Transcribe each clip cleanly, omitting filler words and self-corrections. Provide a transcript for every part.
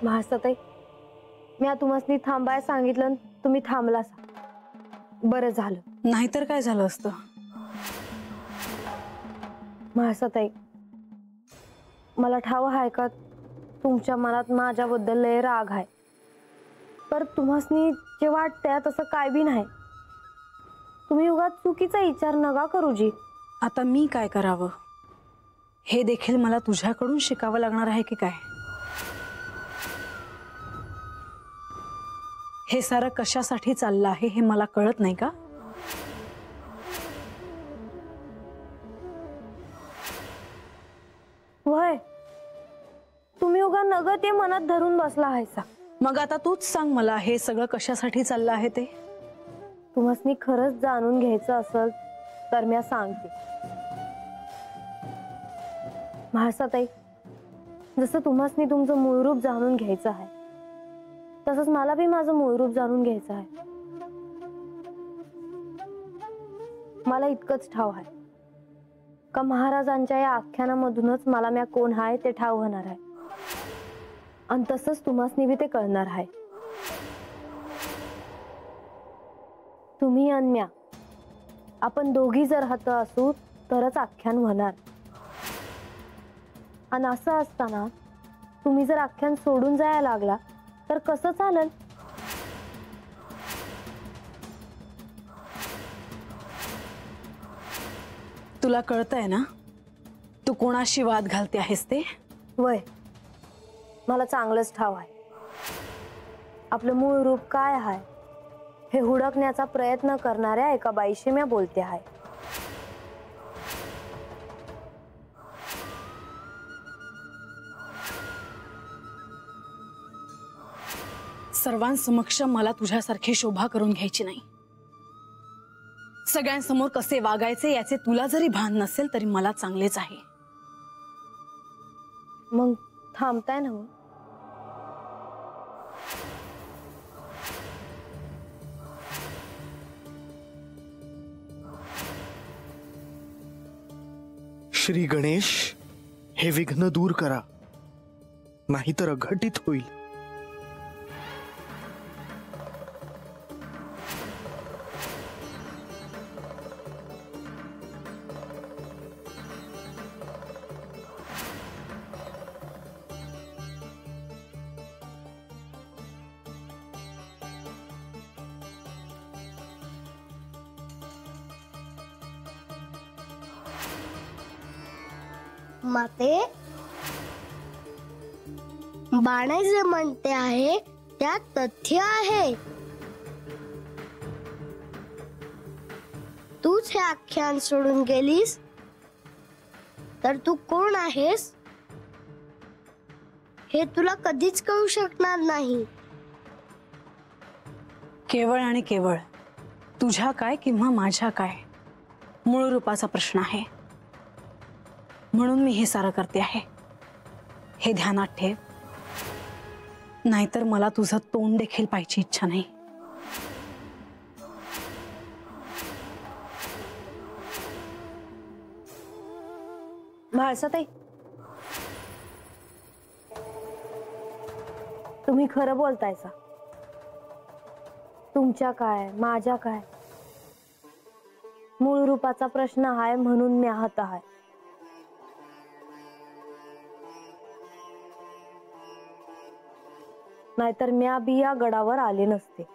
महासताई, मी तुम्हाला थांबाय सांगितलं, तुम्ही थांबलास, बरं झालं. नाहीतर काय झालं असतं? महासताई, मला ठाव आहे का तुमच्या मनात माझ्याबद्दल लय राग आहे, पर तुम्हाला जे वाटतंय तसं काय बी नाही. तुम्ही उगाच चुकीचा विचार नका करू जी. आता मी काय करावं हे देखील मला तुझ्याकडून शिकावं लागणार आहे की काय? हे सारं कशासाठी चाललं आहे हे मला कळत नाही का? वय तुम्ही उगा नग ते मनात धरून बसला आहेसा. मग आता तूच सांग मला हे सगळं कशासाठी चाललं आहे ते. तुम्हाला खरंच जाणून घ्यायचं असेल तर मी सांगते. महासाताई, जसं तुम्हाला तुमचं मूळ रूप जाणून घ्यायचं आहे तसंच मला बी माझं मूळ रूप जाणून घ्यायचं आहे. मला इतकंच ठाव आहे का महाराजांच्या या आख्यानामधूनच मला म्या कोण आहे ते ठाव होणार आहे आणि तसंच तुम्हाला बी ते कळणार आहे. तुम्ही आणि म्या आपण दोघी जर हात असू तरच आख्यान होणार. आणि असं असताना तुम्ही जर आख्यान सोडून जायला लागला तर कसं चालेल? तुला कळतंय ना तू कोणाशी वाद घालते आहेस ते? वय मला चांगलंच ठाव आहे. आपलं मूळ रूप काय आहे हे हुडकण्याचा प्रयत्न करणाऱ्या एका बाईशी मी बोलते आहे. सर्वांसमक्ष मला तुझ्यासारखी शोभा करून घ्यायची नाही. सगळ्यांसमोर कसे वागायचे याचे तुला जरी भान नसेल तरी मला चांगलेच आहे. मग थांबताय ना? श्री गणेश, हे विघ्न दूर करा, नाहीतर अघटित होईल. माते, बाणे जे म्हणते आहे त्यात तथ्य आहे. तूच हे आख्यान सोडून गेलीस तर तू कोण आहेस हे तुला कधीच कळू शकणार नाही. केवळ आणि केवळ तुझ्या काय किंवा माझ्या काय मूळ रूपाचा प्रश्न आहे, म्हणून मी हे सारं करते आहे. हे ध्यानात ठेव, नाहीतर मला तुझं तोंड देखील पाहायची इच्छा नाही. म्हाळसाताई, तुम्ही खरं बोलतायसा. तुमच्या काय माझ्या काय मूळ रूपाचा प्रश्न आहे म्हणून मी आहत आहे. नाहीतर म्या बी या गडावर आले नसते.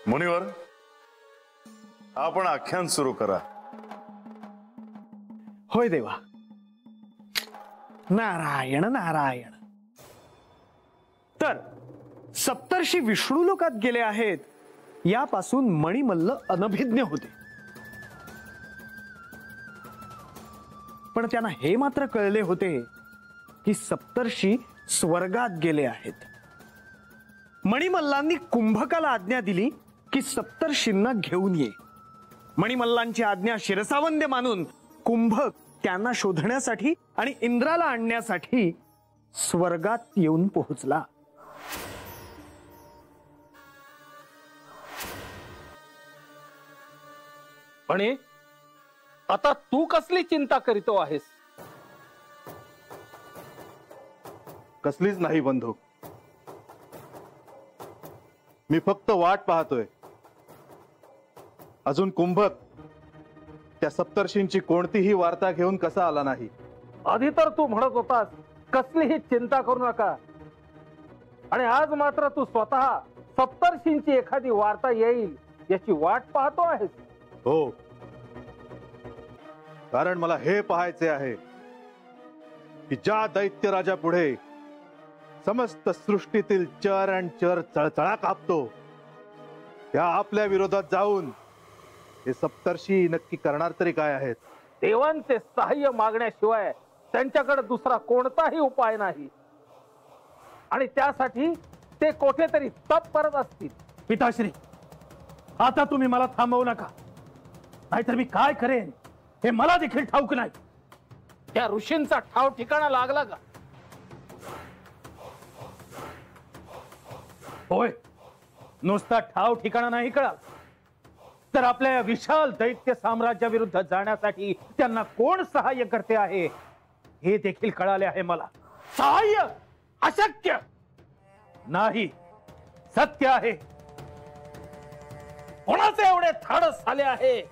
मुनिवर, आपण आख्यान सुरू करा. होय देवा. नारायण नारायण. तर सप्तर्षी विष्णू लोकात गेले आहेत यापासून मणिमल्ल अनभिज्ञ होते. पण त्यांना हे मात्र कळले होते की सप्तर्षी स्वर्गात गेले आहेत. मणिमल्लांनी कुंभकाला आज्ञा दिली की सप्तर्षींना घेऊन ये. मणिमल्लांची आज्ञा शिरसावंद्य मानून कुंभक त्यांना शोधण्यासाठी आणि इंद्राला आणण्यासाठी स्वर्गात येऊन पोहोचला. म्हणे आता तू कसली चिंता करीतो आहेस? कसलीच नाही बंधू. मी फक्त वाट पाहतोय. अजून कुंभक त्या सप्तर्षींची कोणतीही वार्ता घेऊन कसा आला नाही. आधी तर तू म्हणत होतास कसलीही चिंता करू नका, आणि आज मात्र तू स्वतः सप्तर्षींची एखादी वार्ता येईल याची वाट पाहतो आहेस. हो, कारण मला हे पाहायचे आहे की ज्या दैत्य राजा पुढे समस्त सृष्टीतील चर आणि चर चळचळा कापतो, त्या आपल्या विरोधात जाऊन हे सप्तर्षी नक्की करणार तरी काय आहेत. देवांचे सहाय्य मागण्याशिवाय त्यांच्याकडे दुसरा कोणताही उपाय नाही, आणि त्यासाठी ते कुठेतरी तप करत असतील. पिताश्री, आता तुम्ही मला थांबवू नका, नाहीतर मी काय करेन हे मला देखील ठाऊक नाही. त्या ऋषींचा ठाव ठिकाणा लागला का? होय, नुसता ठाव ठिकाणा नाही कळा, तर आपल्या या विशाल दैत्य साम्राज्याविरुद्ध जाण्यासाठी त्यांना कोण सहाय्य करते आहे हे देखील कळाले आहे मला. सहाय्य अशक्य नाही, सत्य आहे. कोणाचे एवढे धाडस झाले आहे?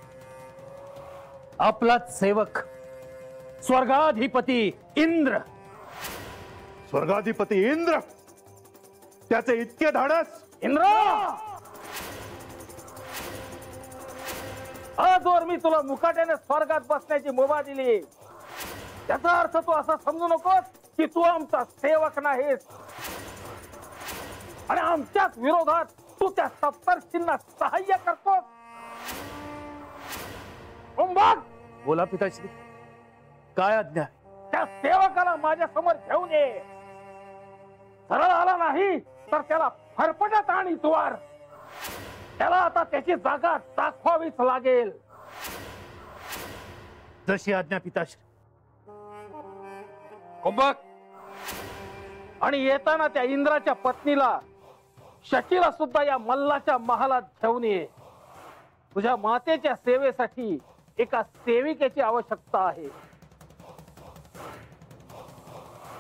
आपलाच सेवक स्वर्गाधिपती इंद्र. स्वर्गाधिपती इंद्र, त्याचे इतके धाडस? इंद्र, आजवर मी तुला मुकाट्याने स्वर्गात बसण्याची मुभा दिली. त्याचा अर्थ तू असा समजू नकोस की तू आमचा सेवक नाहीस, आणि आमच्याच विरोधात तू त्या सप्तर्षींना सहाय्य करतोस. कुंभक, बोला पिताश्री, काय आज्ञा? त्या सेवकाला माझ्या समोर घेऊन ये. सरळ आला नाही तर त्याला फरफटत आणि द्वार. त्याला आता त्याची जागा दाखवावीच लागेल. जशी आज्ञा पिताश्री. कुंभक, आणि येताना त्या इंद्राच्या पत्नीला शचीला सुद्धा या मल्लाच्या महालात घेऊन ये. तुझ्या मातेच्या सेवेसाठी एका सेविकेची आवश्यकता आहे.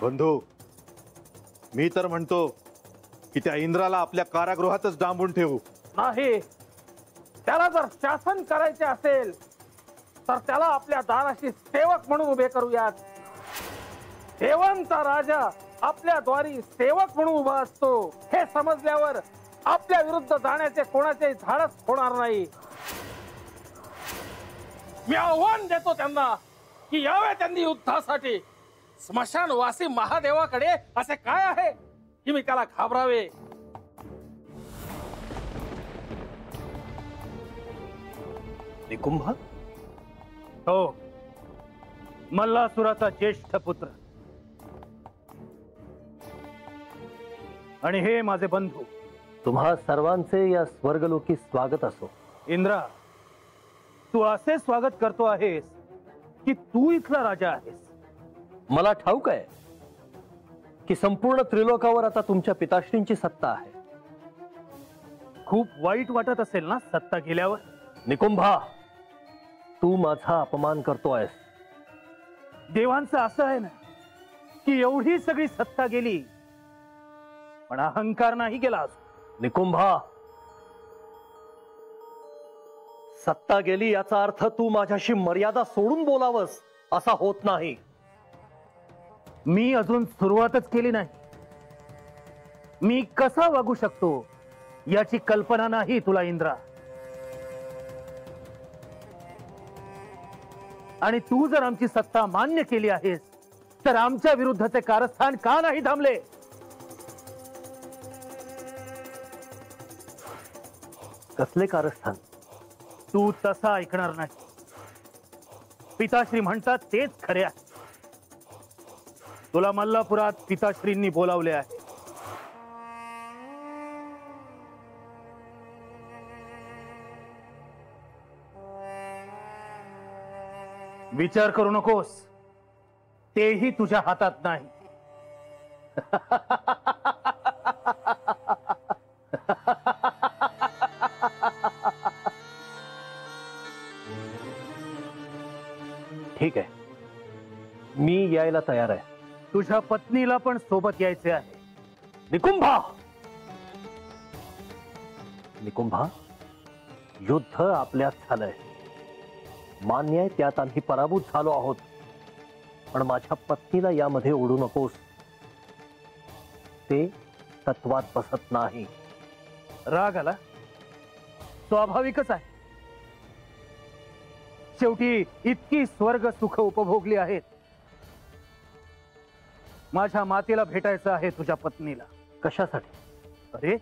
बंधू, मी तर म्हणतो की त्या इंद्राला आपल्या कारागृहातच डांबून ठेवू. नाही, त्याला जर शासन करायचे असेल तर त्याला आपल्या दाराशी सेवक म्हणून उभे करूयात. देवांचा राजा आपल्या द्वारी सेवक म्हणून उभा असतो हे समजल्यावर आपल्या विरुद्ध जाण्याचे कोणाचेही धाडस होणार नाही. मी आव्हान देतो त्यांना की यावे त्यांनी युद्धासाठी. स्मशानवासी महादेवाकडे असे काय आहे की मी त्याला घाबरावे? निकुंभ? हो, मल्लासुराचा ज्येष्ठ पुत्र. आणि हे माझे बंधू. तुम्हा सर्वांचे या स्वर्गलोकी स्वागत असो. इंद्रा, तू असे स्वागत करतो आहेस की तू इथला राजा आहेस. मला ठाऊक आहे की संपूर्ण त्रिलोकावर आता तुमच्या पिताश्रींची सत्ता आहे. खूप वाईट वाटत असेल ना सत्ता गेल्यावर? निकुंभा, तू माझा अपमान करतो आहेस. देवांचं असं आहे ना की एवढी सगळी सत्ता गेली पण अहंकार नाही गेला. निकुंभा, सत्ता गेली याचा अर्थ तू माझ्याशी मर्यादा सोडून बोलावस असा होत नाही. मी अजून सुरुवातच केली नाही. मी कसा वागू शकतो याची कल्पना नाही तुला इंद्रा. आणि तू जर आमची सत्ता मान्य केली आहेस तर आमच्या विरुद्धचे कारस्थान का नाही थांबले? कसले कारस्थान? तू तसा ऐकणार नाही. पिताश्री म्हणतात तेच खरे आहे. तुला मल्लापुरात पिताश्रींनी बोलावले आहे. विचार करू नकोस, तेही तुझ्या हातात नाही. ठीक आहे, मी यायला तयार आहे. तुझ्या पत्नीला पण सोबत यायचे आहे. निकुंभा, निकुंभा, युद्ध आपल्यात झालंय. मान्य आहे, त्यात आम्ही पराभूत झालो आहोत. पण माझ्या पत्नीला यामध्ये ओढू नकोस. ते तत्वात बसत नाही. राग आला? स्वाभाविकच आहे. शेवटी इतकी स्वर्ग सुख उपभोगली आहेत. माझ्या मातेला भेटायचं आहे तुझ्या पत्नीला. कशासाठी? अरे,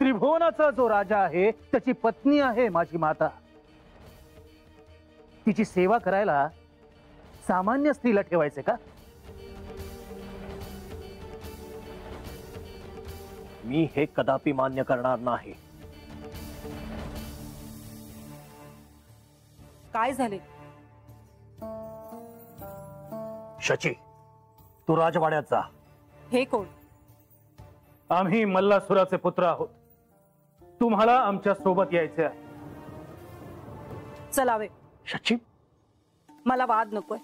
त्रिभुवनाचा जो राजा आहे त्याची पत्नी आहे माझी माता. तिची सेवा करायला सामान्य स्त्रीला ठेवायचे का? मी हे कदापि मान्य करणार नाही. काय झाले? शची, तू राजवाड्यात जा. हे कोण? आम्ही मल्लासुराचे पुत्र आहोत. तुम्हाला आमच्या सोबत यायचे आहे. चलावे. शची, मला वाद नकोय.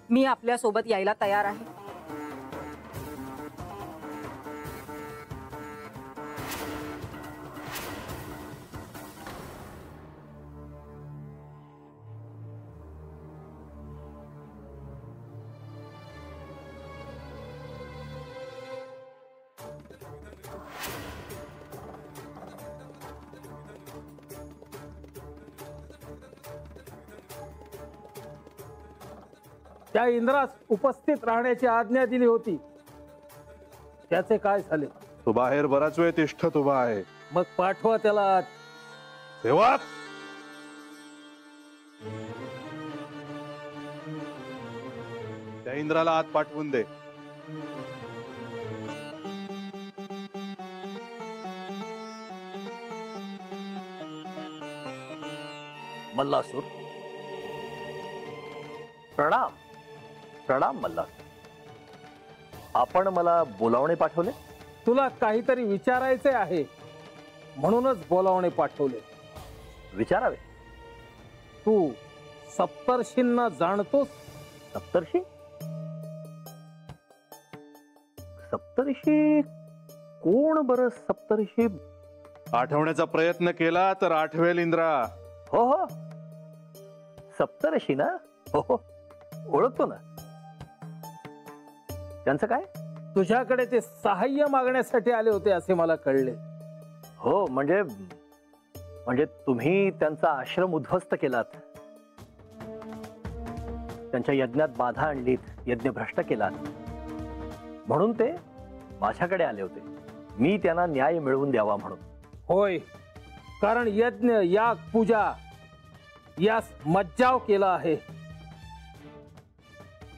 मी आपल्या सोबत यायला तयार आहे. त्या इंद्रास उपस्थित राहण्याची आज्ञा दिली होती, त्याचे काय झाले? तो बाहेर बराच वेळ तिष्ठत उभा आहे. मग पाठवा त्याला. सेवक, त्या इंद्राला आत पाठवून दे. मल्लासूर, प्रणाम. प्रणाम मल्लासूर. आपण मला बोलावणे पाठवले? तुला काहीतरी विचारायचे आहे म्हणूनच बोलावणे पाठवले. विचारावे. तू सप्तर्षींना जाणतोस? सप्तर्षी? सप्तर्षी कोण बरं? सप्तर्षी आठवण्याचा प्रयत्न केला तर आठवेल इंद्रा. हो हो, सप्तर्षी ना. हो हो, ओळखतो ना. त्यांचं काय? तुझ्याकडे ते सहाय्य मागण्यासाठी आले होते असे मला कळले. हो, म्हणजे तुम्ही त्यांचा आश्रम उद्ध्वस्त केलात, त्यांच्या यज्ञात बाधा आणलीत, यज्ञ भ्रष्ट केलात, म्हणून ते माझ्याकडे आले होते. मी त्यांना न्याय मिळवून द्यावा म्हणून. होय, कारण यज्ञ, याग, पूजा यास मज्जाव केला आहे.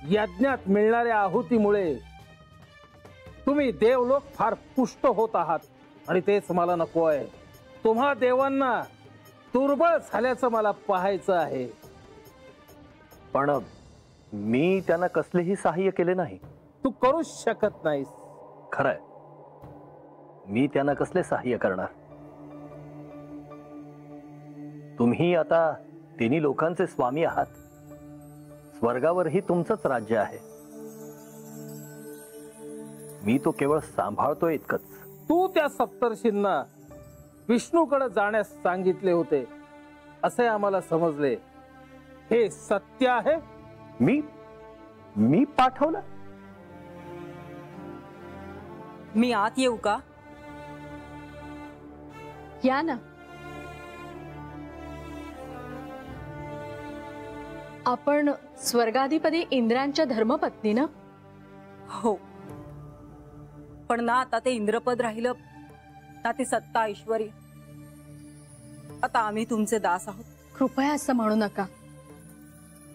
यज्ञात मिळणाऱ्या आहुतीमुळे तुम्ही देवलोक फार पुष्ट होत आहात आणि तेच मला नको आहे. तुम्हा देवांना दुर्बळ झाल्याचं मला पाहायचं आहे. पण मी त्यांना कसलेही सहाय्य केले नाही. तू करूच शकत नाहीस. खरंय, मी त्यांना कसले सहाय्य करणार? तुम्ही आता तिन्ही लोकांचे स्वामी आहात. स्वर्गावरही तुमचंच राज्य आहे. मी तो केवळ सांभाळतोय इतकंच. तू त्या सप्तर्षींना विष्णूकडे जाण्यास सांगितले होते असे आम्हाला समजले. हे सत्य आहे? मी पाठवलं? मी आत येऊ का? या ना. आपण स्वर्गाधिपती इंद्रांच्या धर्मपत्नी ना? हो, पण ना आता ते इंद्रपद राहिलं ना ती सत्ता ऐश्वर्य. आता आम्ही तुमचे दास आहोत. कृपया असं म्हणू नका.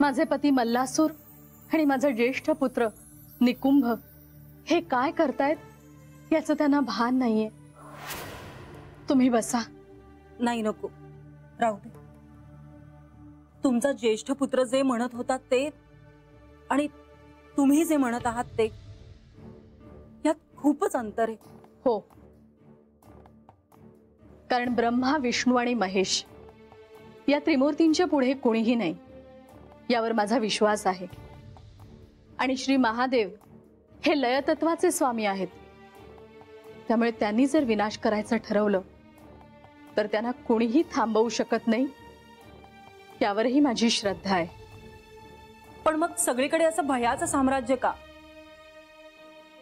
माझे पती मल्लासूर आणि माझा ज्येष्ठ पुत्र निकुंभ हे काय करतायत याचं त्यांना भान नाहीये. तुम्ही बसा. नाही नको, राहू दे. तुमचा ज्येष्ठ पुत्र जे म्हणत होता ते आणि तुम्ही जे म्हणत आहात ते यात खूपच अंतर आहे. हो, कारण ब्रह्मा, विष्णू आणि महेश या त्रिमूर्तींच्या पुढे कोणीही नाही यावर माझा विश्वास आहे. आणि श्री महादेव हे लयतत्वाचे स्वामी आहेत. त्यामुळे त्यांनी जर विनाश करायचं ठरवलं तर त्यांना कोणीही थांबवू शकत नाही यावरही माझी श्रद्धा आहे. पण मग सगळीकडे असं भयाचं साम्राज्य का?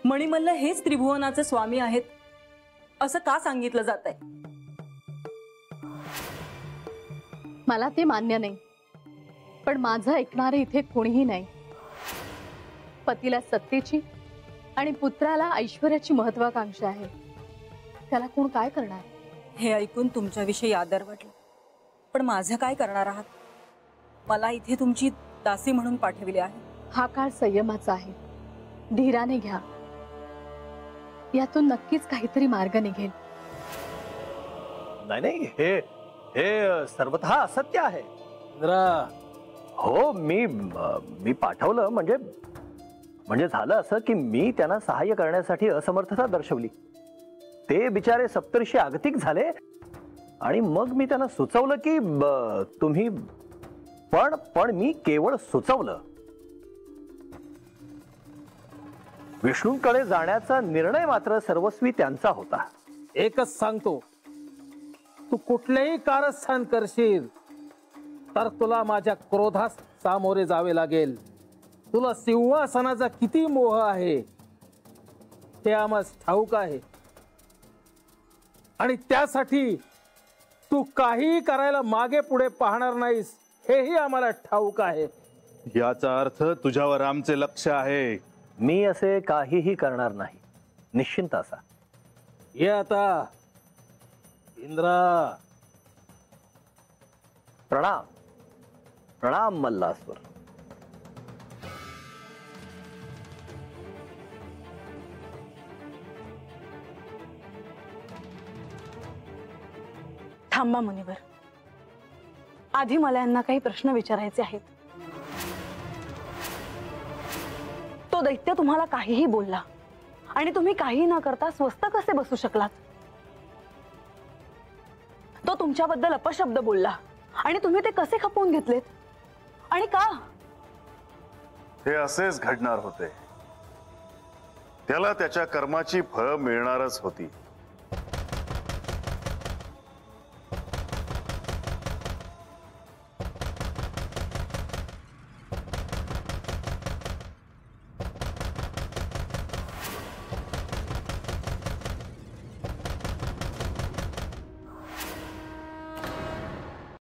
मणिमल्ल हेच त्रिभुवनाचे स्वामी आहेत असं का सांगितलं जात आहे? मला ते मान्य नाही, पण माझं ऐकणारे इथे कोणीही नाही. पतीला सत्तेची आणि पुत्राला ऐश्वर्याची महत्वाकांक्षा आहे. त्याला कोण काय करणार? हे ऐकून तुमच्याविषयी आदर वाटलं, पण माझं काय करणार आहात? मला इथे तुमची दासी म्हणून पाठविले आहे. हा काळ संयमाचा आहे. धीराने घ्या. यातून नक्कीच काहीतरी मार्ग निघेल. नाही नाही, हे हे सर्वतः असत्य आहे. इंद्रा, हो, मी पाठवलं म्हणजे झालं असं की मी त्यांना सहाय्य करण्यासाठी असमर्थता दर्शवली. ते बिचारे सप्तर्षी आगतिक झाले आणि मग मी त्यांना सुचवलं की तुम्ही पण मी केवळ सुचवलं. विष्णूंकडे जाण्याचा निर्णय मात्र सर्वस्वी त्यांचा होता. एकच सांगतो, तू कुठलेही कारस्थान करशील तर तुला माझ्या क्रोधास सामोरे जावे लागेल. तुला सिंहासनाचा किती मोह आहे ते आम्हाला ठाऊक आहे आणि त्यासाठी तू काही करायला मागे पुढे पाहणार नाहीस हेही आम्हाला ठाऊक आहे. याचा अर्थ तुझ्यावर आमचे लक्ष आहे. मी असे काहीही करणार नाही. निश्चिंत असा. ये आता इंद्रा. प्रणाम. प्रणाम मल्लासूर. थांबा मुनिवर. आधी मला यांना काही प्रश्न विचारायचे आहेत. तो दैत्य तुम्हाला काहीही बोलला आणि तुम्ही काही न करता स्वस्थ कसे बसू शकलात? तो तुमच्याबद्दल अपशब्द बोलला आणि तुम्ही ते कसे खपवून घेतलेत आणि का? हे असेच घडणार होते. त्याला त्याच्या कर्माची फळं मिळणारच होती.